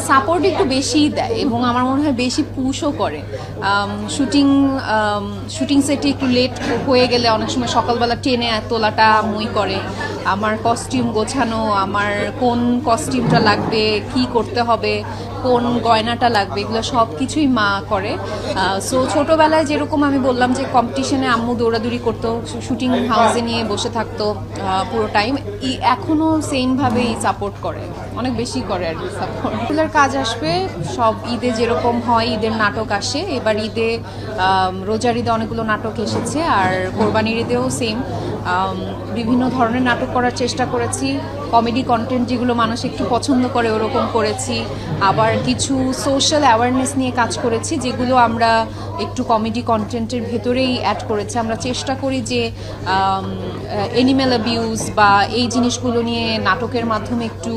Support একটু বেশিই দেয় এবং আমার মনে হয় বেশি পুশও করে। শুটিং শুটিং সেটে একটু লেট হয়ে গেলে অনেক সময় সকালবেলা টেনে তোলাটা মই করে, আমার কস্টিউম গোছানো, আমার কোন কস্টিউমটা লাগবে, কি করতে হবে, কোন গয়নাটা লাগবে, এগুলো সব কিছুই মা করে। সো ছোটোবেলায় যেরকম আমি বললাম যে কম্পিটিশনে আম্মু দৌড়াদৌড়ি করতো, শুটিং হাউসে নিয়ে বসে থাকতো পুরো টাইম, এখনও সেমভাবেই সাপোর্ট করে, অনেক বেশি করে আর কি সাপোর্ট। এগুলোর কাজ আসবে সব ঈদে যেরকম হয়, ঈদের নাটক আসে, এবার ঈদে রোজার ঈদে অনেকগুলো নাটক এসেছে, আর কোরবানির ঈদেও সেম বিভিন্ন ধরনের নাটক করার চেষ্টা করেছি। কমেডি কন্টেন্ট যেগুলো মানুষ একটু পছন্দ করে ওরকম করেছি, আবার কিছু সোশ্যাল অ্যাওয়ারনেস নিয়ে কাজ করেছি যেগুলো আমরা একটু কমেডি কন্টেন্টের ভেতরেই অ্যাড করেছি। আমরা চেষ্টা করি যে অ্যানিম্যাল অ্যাবিউজ বা এই জিনিসগুলো নিয়ে নাটকের মাধ্যমে একটু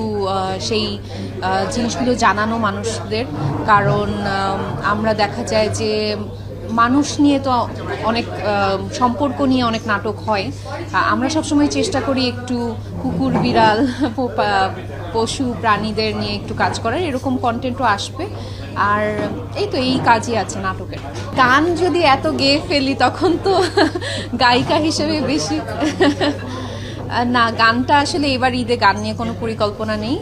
সেই জিনিসগুলো জানানো মানুষদের, কারণ আমরা দেখা যায় যে মানুষ নিয়ে তো অনেক সম্পর্ক নিয়ে অনেক নাটক হয়, আমরা সবসময় চেষ্টা করি একটু কুকুর বিড়াল পশু প্রাণীদের নিয়ে একটু কাজ করার, এরকম কন্টেন্টও আসবে। আর এই তো এই কাজই আছে নাটকের। গান যদি এত গেয়ে ফেলি তখন তো গায়িকা হিসেবে বেশি না, গানটা আসলে এবার ঈদে গান নিয়ে কোনো পরিকল্পনা নেই।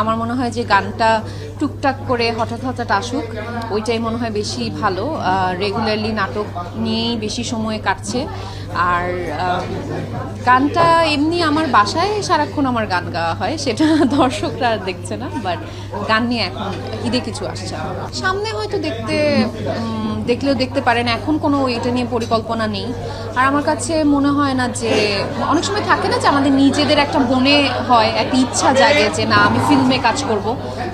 আমার মনে হয় যে গানটা টুকটাক করে হঠাৎ হঠাৎ আসুক, ওইটাই মনে হয় বেশি ভালো। রেগুলারলি নাটক নিয়েই বেশি সময় কাটছে, আর গানটা এমনি আমার বাসায় সারাক্ষণ আমার গান গাওয়া হয়, সেটা দর্শকরা দেখছে না, বাট গান নিয়ে এখন ঈদে কিছু আসছে না। সামনে হয়তো দেখলেও দেখতে পারেন, এখন কোনো এটা নিয়ে পরিকল্পনা নেই। আর আমার কাছে মনে হয় না যে, অনেক সময় থাকে না যে আমাদের নিজেদের একটা মনে হয় একটা ইচ্ছা জাগে যে না আমি ফিল্মে কাজ করব,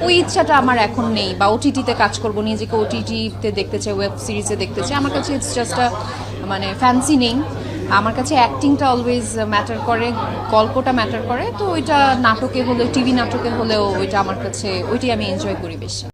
ওই ইচ্ছাটা আমার এখন নেই, বা ওটিটিতে কাজ করব, নিজেকে ওটিটিতে দেখতে চাই, ওয়েব সিরিজে দেখতে চাই। আমার কাছে ইটস জাস্ট মানে ফ্যান্সি নেই, আমার কাছে অ্যাক্টিংটা অলওয়েজ ম্যাটার করে, গল্পটা ম্যাটার করে। তো ওইটা নাটকে হলেও টিভি নাটকে হলেও ওইটা আমার কাছে, ওইটাই আমি এনজয় করি বেশি।